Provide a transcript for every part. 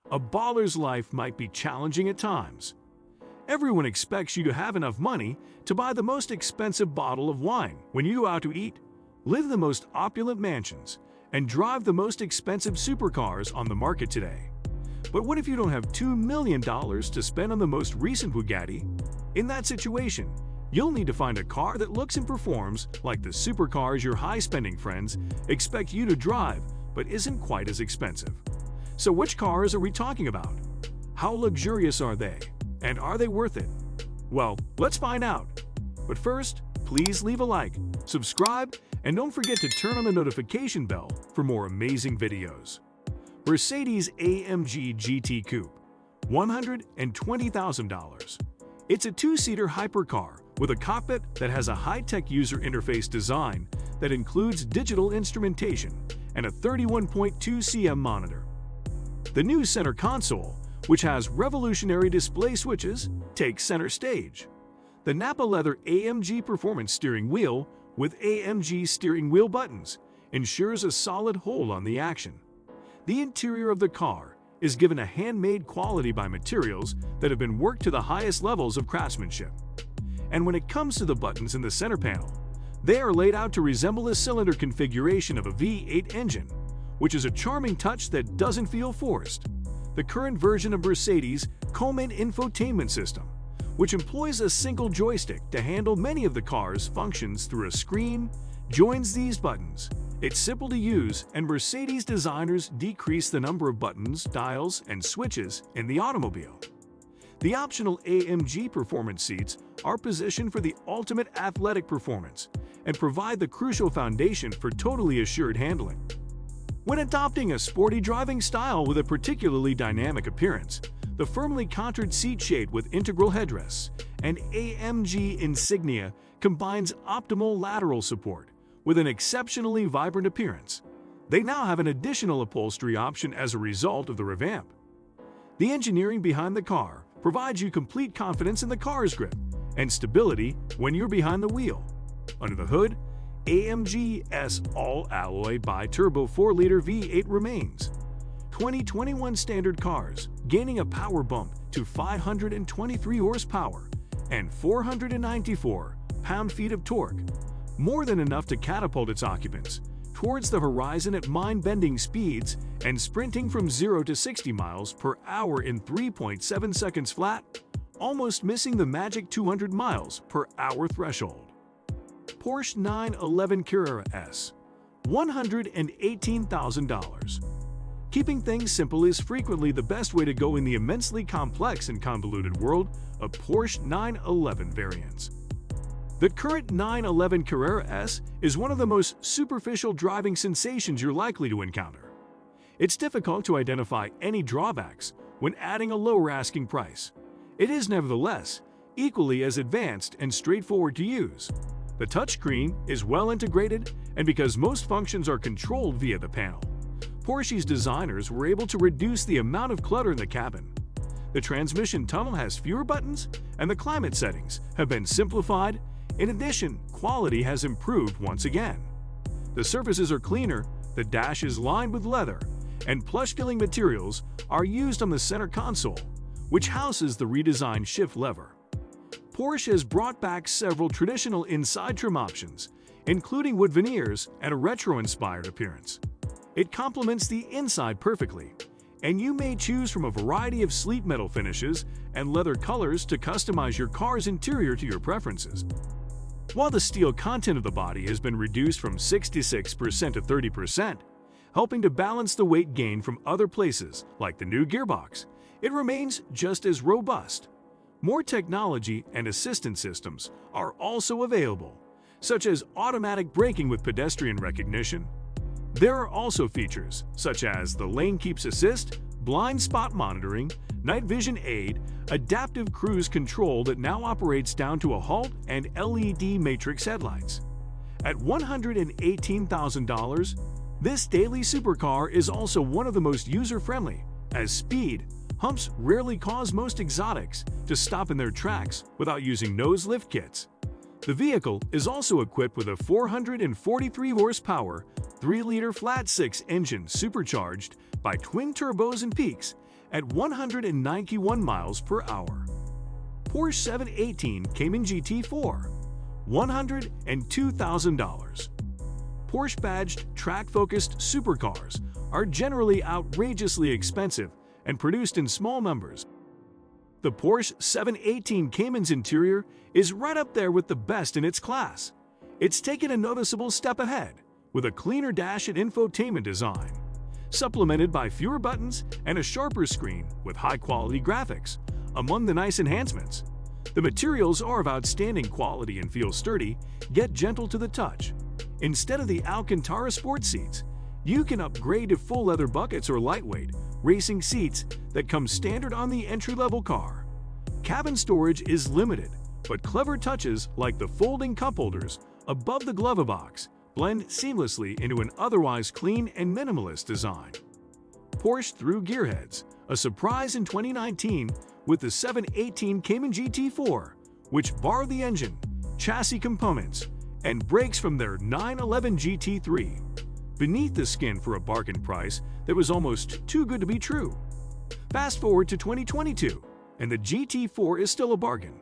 A baller's life might be challenging at times. Everyone expects you to have enough money to buy the most expensive bottle of wine when you go out to eat, live in the most opulent mansions, and drive the most expensive supercars on the market today. But what if you don't have $2 million to spend on the most recent Bugatti? In that situation, you'll need to find a car that looks and performs like the supercars your high-spending friends expect you to drive but isn't quite as expensive. So which cars are we talking about? How luxurious are they? And are they worth it? Well, let's find out. But first, please leave a like, subscribe, and don't forget to turn on the notification bell for more amazing videos. Mercedes-AMG GT Coupe, $120,000. It's a two-seater hypercar with a cockpit that has a high-tech user interface design that includes digital instrumentation and a 31.2 cm monitor. The new center console, which has revolutionary display switches, takes center stage. The Nappa leather AMG performance steering wheel with AMG steering wheel buttons ensures a solid hold on the action. The interior of the car is given a handmade quality by materials that have been worked to the highest levels of craftsmanship. And when it comes to the buttons in the center panel, they are laid out to resemble a cylinder configuration of a V8 engine, which is a charming touch that doesn't feel forced. The current version of Mercedes' Coleman infotainment system, which employs a single joystick to handle many of the car's functions through a screen, joins these buttons. It's simple to use, and Mercedes designers decrease the number of buttons, dials, and switches in the automobile. The optional AMG performance seats are positioned for the ultimate athletic performance and provide the crucial foundation for totally assured handling. When adopting a sporty driving style with a particularly dynamic appearance, the firmly contoured seat shade with integral headrests and AMG insignia combines optimal lateral support with an exceptionally vibrant appearance. They now have an additional upholstery option as a result of the revamp. The engineering behind the car provides you complete confidence in the car's grip and stability when you're behind the wheel. Under the hood, AMG's all-alloy bi-turbo 4-liter V8 remains. 2021 standard cars gaining a power bump to 523 horsepower and 494 pound-feet of torque, more than enough to catapult its occupants towards the horizon at mind-bending speeds and sprinting from 0 to 60 miles per hour in 3.7 seconds flat, almost missing the magic 200 miles per hour threshold. Porsche 911 Carrera S, $118,000. Keeping things simple is frequently the best way to go in the immensely complex and convoluted world of Porsche 911 variants. The current 911 Carrera S is one of the most superficial driving sensations you're likely to encounter. It's difficult to identify any drawbacks when adding a lower asking price. It is nevertheless equally as advanced and straightforward to use. The touchscreen is well integrated, and because most functions are controlled via the panel, Porsche's designers were able to reduce the amount of clutter in the cabin. The transmission tunnel has fewer buttons, and the climate settings have been simplified. In addition, quality has improved once again. The surfaces are cleaner, the dash is lined with leather, and plush-filling materials are used on the center console, which houses the redesigned shift lever. Porsche has brought back several traditional inside trim options, including wood veneers and a retro-inspired appearance. It complements the inside perfectly, and you may choose from a variety of sleek metal finishes and leather colors to customize your car's interior to your preferences. While the steel content of the body has been reduced from 66% to 30%, helping to balance the weight gain from other places like the new gearbox, it remains just as robust. More technology and assistance systems are also available, such as automatic braking with pedestrian recognition. There are also features such as the lane keeps assist, blind spot monitoring, night vision aid, adaptive cruise control that now operates down to a halt, and LED matrix headlights. At $118,000, this daily supercar is also one of the most user-friendly, as speed humps rarely cause most exotics to stop in their tracks without using nose lift kits. The vehicle is also equipped with a 443 horsepower, 3-liter flat-six engine supercharged by twin turbos and peaks at 191 miles per hour. Porsche 718 Cayman GT4, $102,000. Porsche-badged, track-focused supercars are generally outrageously expensive and produced in small numbers. The Porsche 718 Cayman's interior is right up there with the best in its class. It's taken a noticeable step ahead, with a cleaner dash and infotainment design, supplemented by fewer buttons and a sharper screen with high-quality graphics. Among the nice enhancements, the materials are of outstanding quality and feel sturdy, yet gentle to the touch. Instead of the Alcantara sports seats, you can upgrade to full leather buckets or lightweight, racing seats that come standard on the entry-level car. Cabin storage is limited, but clever touches like the folding cup holders above the glove box blend seamlessly into an otherwise clean and minimalist design. Porsche threw gearheads, a surprise in 2019 with the 718 Cayman GT4, which borrowed the engine, chassis components, and brakes from their 911 GT3, beneath the skin for a bargain price that was almost too good to be true. Fast forward to 2022, and the GT4 is still a bargain.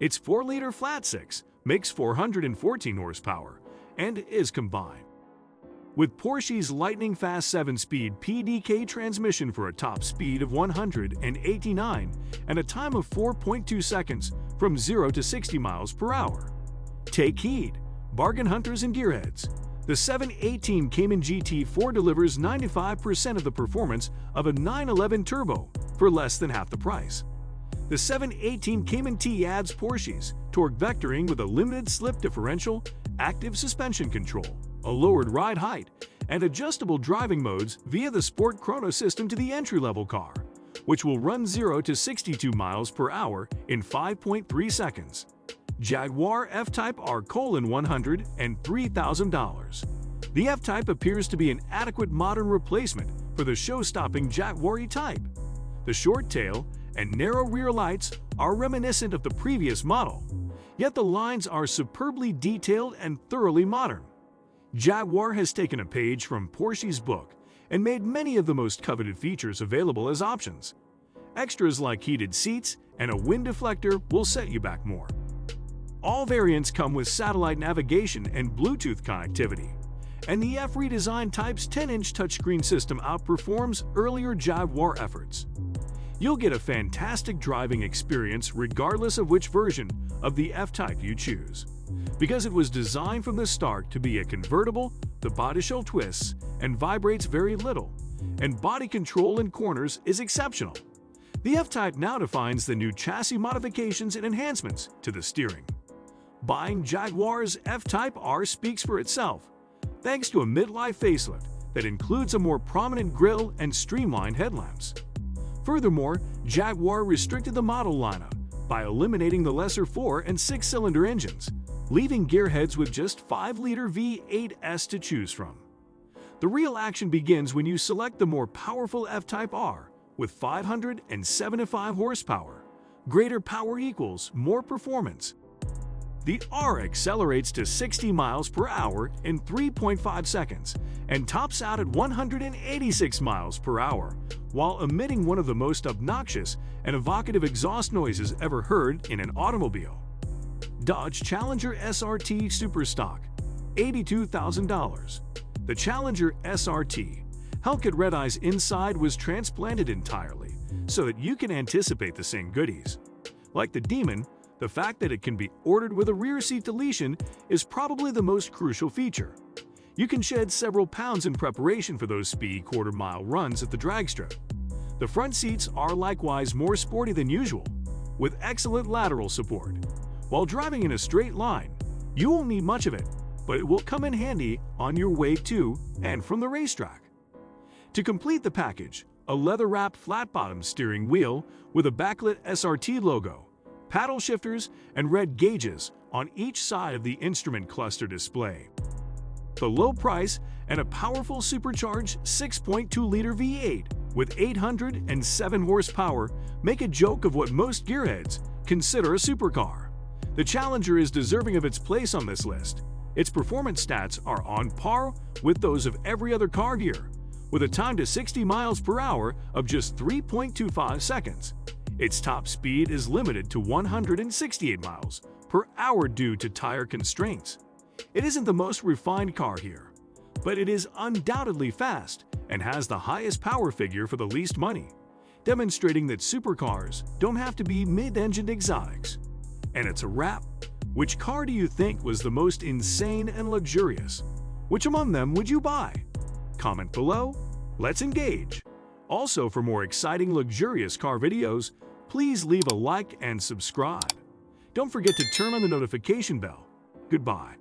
Its 4-liter flat-six makes 414 horsepower and is combined with Porsche's lightning-fast 7-speed PDK transmission for a top speed of 189 and a time of 4.2 seconds from 0 to 60 miles per hour. Take heed, bargain hunters and gearheads. The 718 Cayman GT4 delivers 95% of the performance of a 911 Turbo for less than half the price. The 718 Cayman T adds Porsche's torque vectoring with a limited slip differential, active suspension control, a lowered ride height, and adjustable driving modes via the Sport Chrono system to the entry-level car, which will run 0 to 62 miles per hour in 5.3 seconds. Jaguar F-Type R:100 and $3,000. The F-Type appears to be an adequate modern replacement for the show-stopping Jaguar E-Type. The short tail and narrow rear lights are reminiscent of the previous model, yet the lines are superbly detailed and thoroughly modern. Jaguar has taken a page from Porsche's book and made many of the most coveted features available as options. Extras like heated seats and a wind deflector will set you back more. All variants come with satellite navigation and Bluetooth connectivity, and the F-redesigned Type's 10-inch touchscreen system outperforms earlier Jaguar efforts. You'll get a fantastic driving experience regardless of which version of the F-Type you choose. Because it was designed from the start to be a convertible, the bodyshell twists and vibrates very little, and body control in corners is exceptional. The F-Type now defines the new chassis modifications and enhancements to the steering. Buying Jaguar's F-Type R speaks for itself, thanks to a midlife facelift that includes a more prominent grille and streamlined headlamps. Furthermore, Jaguar restricted the model lineup by eliminating the lesser 4- and 6-cylinder engines, leaving gearheads with just 5-liter V8s to choose from. The real action begins when you select the more powerful F-Type R with 575 horsepower. Greater power equals more performance. The R accelerates to 60 miles per hour in 3.5 seconds and tops out at 186 miles per hour, while emitting one of the most obnoxious and evocative exhaust noises ever heard in an automobile. Dodge Challenger SRT Superstock, $82,000. The Challenger SRT Hellcat Red Eye's inside was transplanted entirely so that you can anticipate the same goodies. Like the Demon, the fact that it can be ordered with a rear seat deletion is probably the most crucial feature. You can shed several pounds in preparation for those speedy quarter-mile runs at the drag strip. The front seats are likewise more sporty than usual, with excellent lateral support. While driving in a straight line, you won't need much of it, but it will come in handy on your way to and from the racetrack. To complete the package, a leather-wrapped flat-bottom steering wheel with a backlit SRT logo, paddle shifters, and red gauges on each side of the instrument cluster display. The low price and a powerful supercharged 6.2-liter V8 with 807 horsepower make a joke of what most gearheads consider a supercar. The Challenger is deserving of its place on this list. Its performance stats are on par with those of every other car gear, with a time to 60 miles per hour of just 3.25 seconds. Its top speed is limited to 168 miles per hour due to tire constraints. It isn't the most refined car here, but it is undoubtedly fast and has the highest power figure for the least money, demonstrating that supercars don't have to be mid-engined exotics. And it's a wrap. Which car do you think was the most insane and luxurious? Which among them would you buy? Comment below. Let's engage. Also, for more exciting luxurious car videos, please leave a like and subscribe. Don't forget to turn on the notification bell. Goodbye.